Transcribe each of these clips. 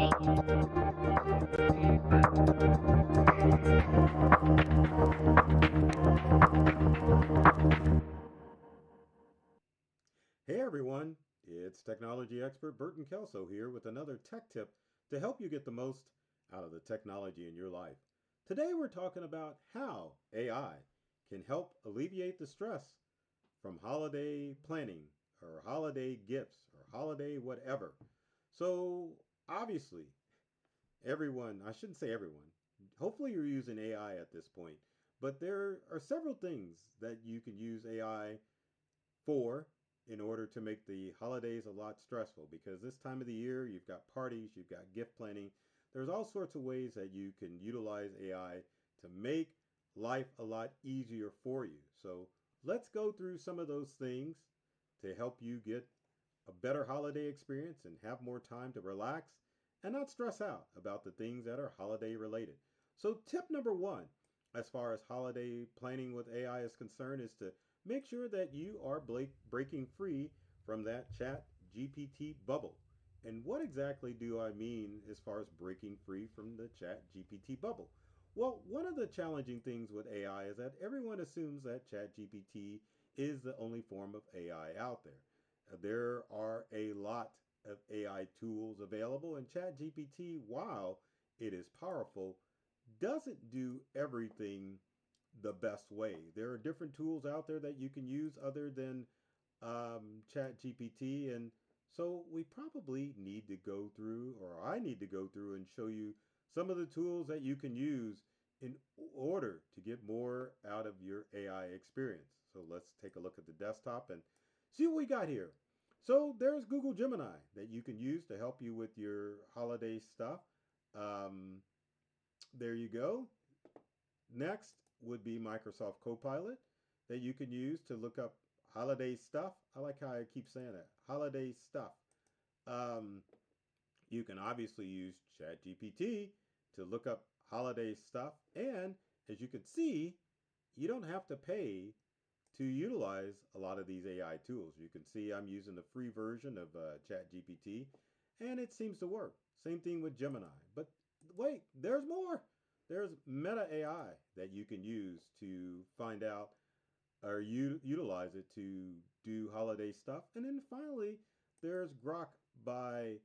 Hey everyone, it's technology expert Burton Kelso here with another tech tip to help you get the most out of the technology in your life. Today we're talking about how AI can help alleviate the stress from holiday planning or holiday gifts or holiday whatever. So, obviously, everyone, I shouldn't say everyone, hopefully you're using AI at this point, but there are several things that you can use AI for in order to make the holidays a lot stressful because this time of the year you've got parties, you've got gift planning. There's all sorts of ways that you can utilize AI to make life a lot easier for you. So let's go through some of those things to help you get a better holiday experience and have more time to relax and not stress out about the things that are holiday related. So, tip number one, as far as holiday planning with AI is concerned, is to make sure that you are breaking free from that chat GPT bubble. And what exactly do I mean as far as breaking free from the chat GPT bubble? Well, one of the challenging things with AI is that everyone assumes that chat GPT is the only form of AI out there. There are a lot of AI tools available, and ChatGPT, while it is powerful, doesn't do everything the best way. There are different tools out there that you can use other than ChatGPT, and so we probably need to go through, or I need to go through and show you some of the tools that you can use in order to get more out of your AI experience. So let's take a look at the desktop and see what we got here. So there's Google Gemini that you can use to help you with your holiday stuff. Um, there you go. Next would be Microsoft Copilot that you can use to look up holiday stuff. I like how I keep saying that, holiday stuff. Um, you can obviously use ChatGPT to look up holiday stuff. And as you can see, you don't have to pay to utilize a lot of these AI tools. You can see I'm using the free version of ChatGPT and it seems to work. Same thing with Gemini. But wait, there's more. There's Meta AI that you can use to find out or utilize it to do holiday stuff. And then finally, there's Grok by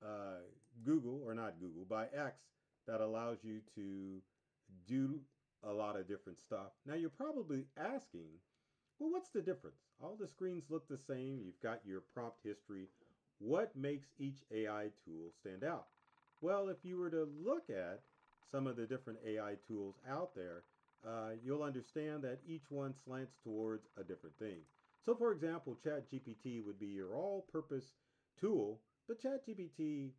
uh, Google, or not Google, by X that allows you to do a lot of different stuff. Now, you're probably asking, well, what's the difference? All the screens look the same. You've got your prompt history. What makes each AI tool stand out? Well, if you were to look at some of the different AI tools out there, you'll understand that each one slants towards a different thing. So, for example, ChatGPT would be your all purpose tool, but ChatGPT,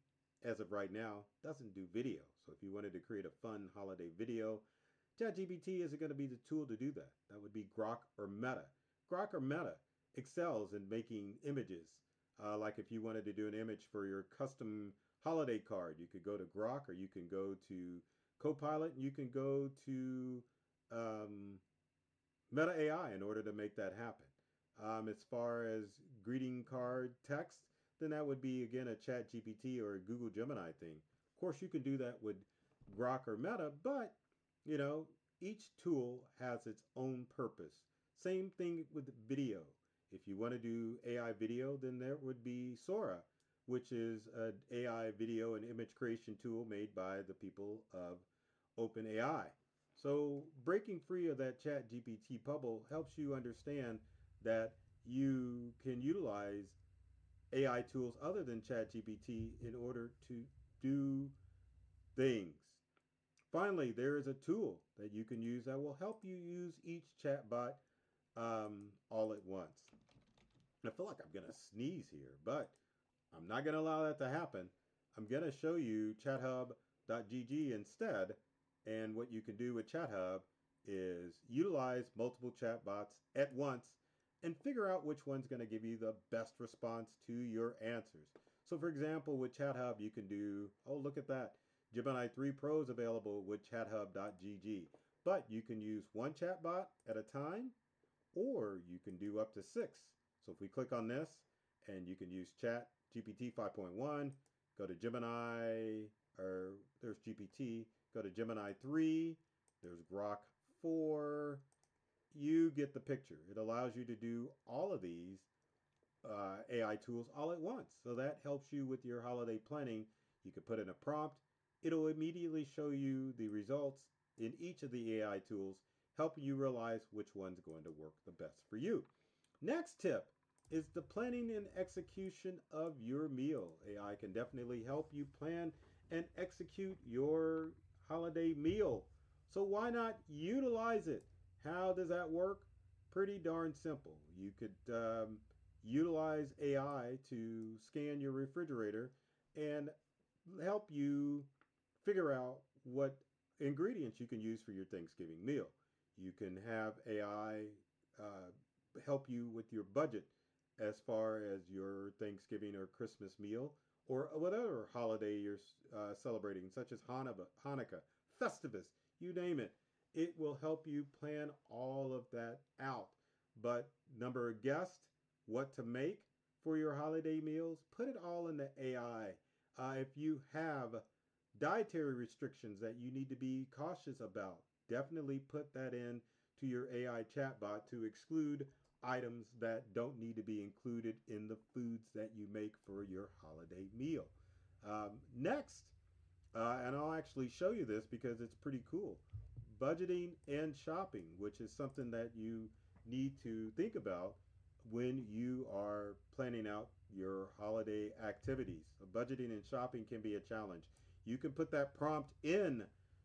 as of right now, doesn't do video. So, if you wanted to create a fun holiday video, ChatGPT isn't going to be the tool to do that. That would be Grok or Meta. Grok or Meta excels in making images. Like if you wanted to do an image for your custom holiday card, you could go to Grok or you can go to Copilot and you can go to um, Meta AI in order to make that happen. As far as greeting card text, then that would be again a Chat GPT or a Google Gemini thing. Of course, you can do that with Grok or Meta, but you know, each tool has its own purpose. Same thing with video. If you want to do AI video, then there would be Sora, which is an AI video and image creation tool made by the people of OpenAI. So breaking free of that chat GPT bubble helps you understand that you can utilize AI tools other than chat GPT in order to do things. Finally, there is a tool that you can use that will help you use each chatbot all at once. I feel like I'm going to sneeze here, but I'm not going to allow that to happen. I'm going to show you chathub.gg instead. And what you can do with ChatHub is utilize multiple chatbots at once and figure out which one's going to give you the best response to your answers. So, for example, with ChatHub, you can do, oh, look at that. Gemini 3 Pro is available with chathub.gg. But you can use one chatbot at a time, or you can do up to six. So if we click on this, and you can use Chat GPT 5.1, Go to Gemini, or there's GPT. Go to Gemini 3. There's Grok 4. You get the picture. It allows you to do all of these AI tools all at once. So that helps you with your holiday planning. You can put in a prompt. It'll immediately show you the results in each of the AI tools, helping you realize which one's going to work the best for you. Next tip is the planning and execution of your meal. AI can definitely help you plan and execute your holiday meal. So why not utilize it? How does that work? Pretty darn simple. You could utilize AI to scan your refrigerator and help you figure out what ingredients you can use for your Thanksgiving meal. You can have AI help you with your budget as far as your Thanksgiving or Christmas meal or whatever holiday you're celebrating, such as Hanukkah, Festivus, you name it. It will help you plan all of that out. But number of guests, what to make for your holiday meals, put it all in the AI. If you have dietary restrictions that you need to be cautious about, definitely put that in to your AI chatbot to exclude items that don't need to be included in the foods that you make for your holiday meal. Next, and I'll actually show you this because it's pretty cool. Budgeting and shopping, which is something that you need to think about when you are planning out your holiday activities. So budgeting and shopping can be a challenge. You can put that prompt in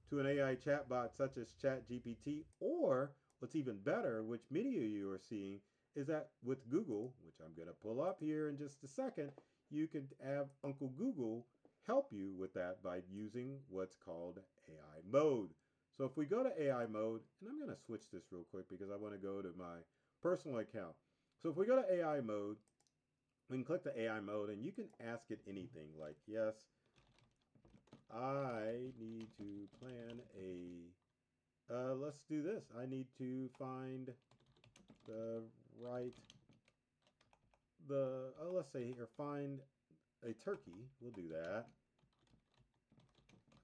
to an AI chatbot such as ChatGPT, or what's even better, which many of you are seeing, is that with Google, which I'm going to pull up here in just a second, you could have Uncle Google help you with that by using what's called AI mode. So if we go to AI mode, and I'm going to switch this real quick because I want to go to my personal account. So if we go to AI mode, we can click the AI mode and you can ask it anything like, yes, I need to plan let's do this. I need to find the right, let's say here, find a turkey. We'll do that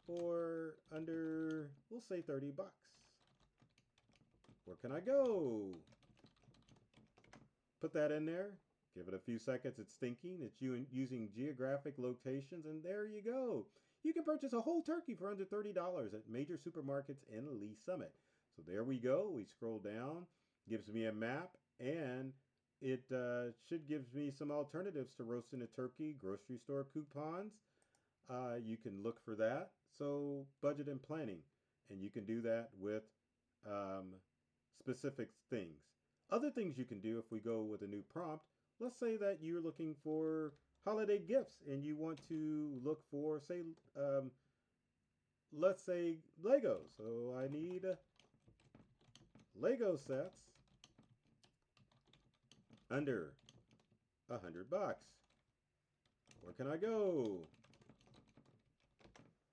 for under, we'll say $30. Where can I go? Put that in there. Give it a few seconds. It's thinking. It's using geographic locations, and there you go. You can purchase a whole turkey for under $30 at major supermarkets in Lee Summit. So there we go. We scroll down, gives me a map, and it should give me some alternatives to roasting a turkey, grocery store coupons. You can look for that. So budget and planning, and you can do that with specific things. Other things you can do if we go with a new prompt, let's say that you're looking for holiday gifts and you want to look for, say, let's say Legos. So I need Lego sets under $100. Where can I go?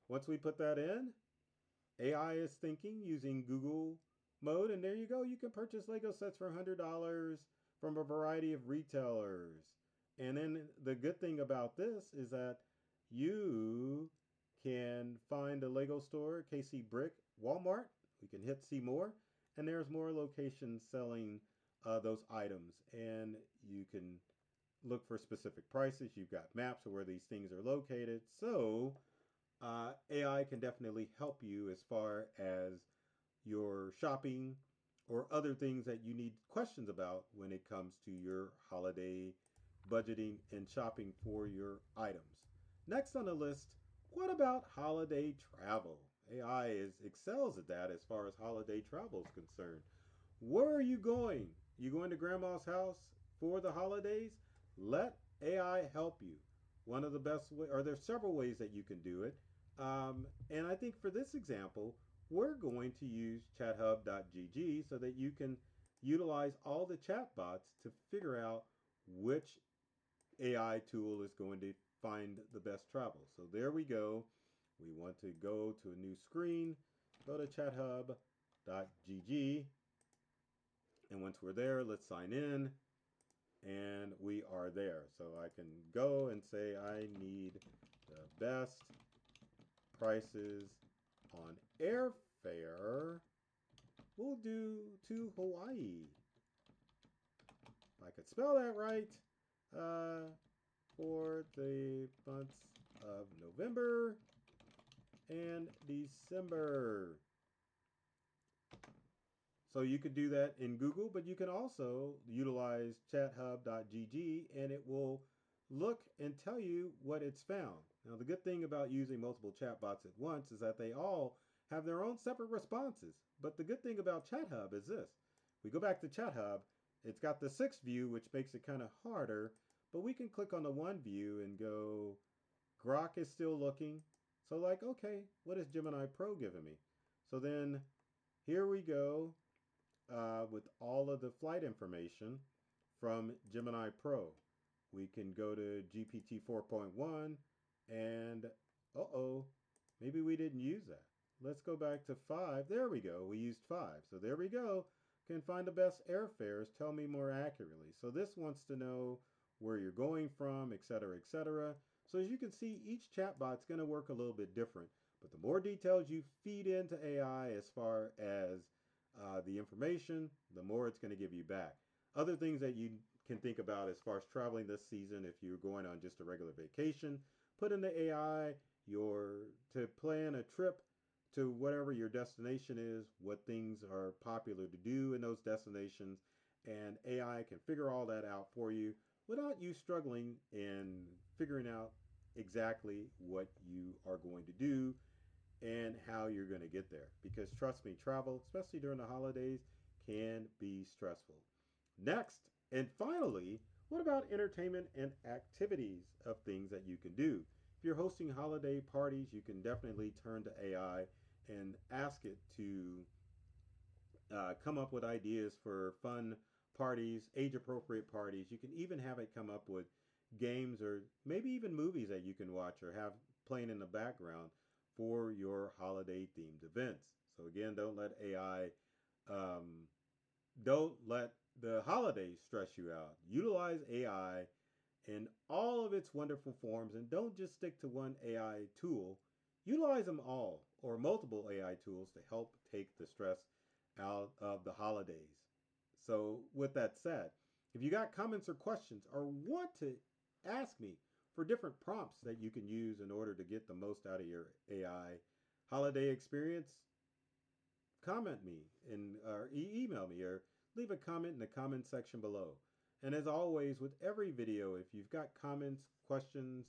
Once we put that in, AI is thinking using Google mode, and there you go. You can purchase Lego sets for $100 from a variety of retailers. And then the good thing about this is that you can find a Lego store, KC Brick, Walmart. We can hit see more, and there's more locations selling those items. And you can look for specific prices. You've got maps of where these things are located. So AI can definitely help you as far as your shopping or other things that you need questions about when it comes to your holiday budgeting and shopping for your items. Next on the list, what about holiday travel? excels at that as far as holiday travel is concerned. Where are you going? You going to grandma's house for the holidays? Let AI help you. One of the best ways, or there's several ways that you can do it. And I think for this example, we're going to use chathub.gg so that you can utilize all the chatbots to figure out which AI tool is going to find the best travel. So there we go. We want to go to a new screen, go to chathub.gg, and once we're there, let's sign in, and we are there. So I can go and say I need the best prices on airfare. We'll do to Hawaii. If I could spell that right. For the months of November and December. So you could do that in Google, but you can also utilize chathub.gg and it will look and tell you what it's found. Now, the good thing about using multiple chatbots at once is that they all have their own separate responses. But the good thing about ChatHub is this. We go back to ChatHub, it's got the 6th view, which makes it kind of harder, but we can click on the 1 view and go, Grok is still looking. So like, okay, what is Gemini Pro giving me? So then here we go with all of the flight information from Gemini Pro. We can go to GPT 4.1 and, maybe we didn't use that. Let's go back to 5. There we go. We used 5. So there we go. Can find the best airfares. Tell me more accurately. So this wants to know where you're going from, etc., etc. So as you can see, each chatbot's going to work a little bit different. But the more details you feed into AI as far as the information, the more it's going to give you back. Other things that you can think about as far as traveling this season, if you're going on just a regular vacation, put in the AI to plan a trip to whatever your destination is, what things are popular to do in those destinations, and AI can figure all that out for you without you struggling in figuring out exactly what you are going to do and how you're going to get there. Because trust me, travel, especially during the holidays, can be stressful. Next, and finally, what about entertainment and activities of things that you can do? If you're hosting holiday parties, you can definitely turn to AI and ask it to come up with ideas for fun parties, age-appropriate parties. You can even have it come up with games or maybe even movies that you can watch or have playing in the background for your holiday-themed events. So again, don't let AI, don't let the holidays stress you out. Utilize AI in all of its wonderful forms and don't just stick to one AI tool. Utilize them all or multiple AI tools to help take the stress out of the holidays. So with that said, if you got comments or questions or want to ask me for different prompts that you can use in order to get the most out of your AI holiday experience, comment me and or email me or leave a comment in the comment section below. And as always, with every video, if you've got comments, questions,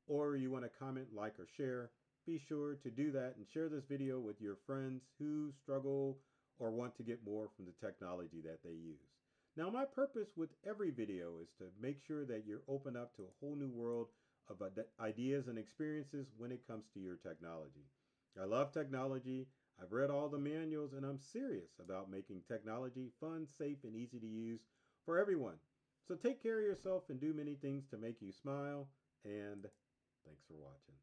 or you want to comment, like, or share, be sure to do that and share this video with your friends who struggle or want to get more from the technology that they use. Now, my purpose with every video is to make sure that you're open up to a whole new world of ideas and experiences when it comes to your technology. I love technology. I've read all the manuals and I'm serious about making technology fun, safe, and easy to use for everyone. So take care of yourself and do many things to make you smile, and thanks for watching.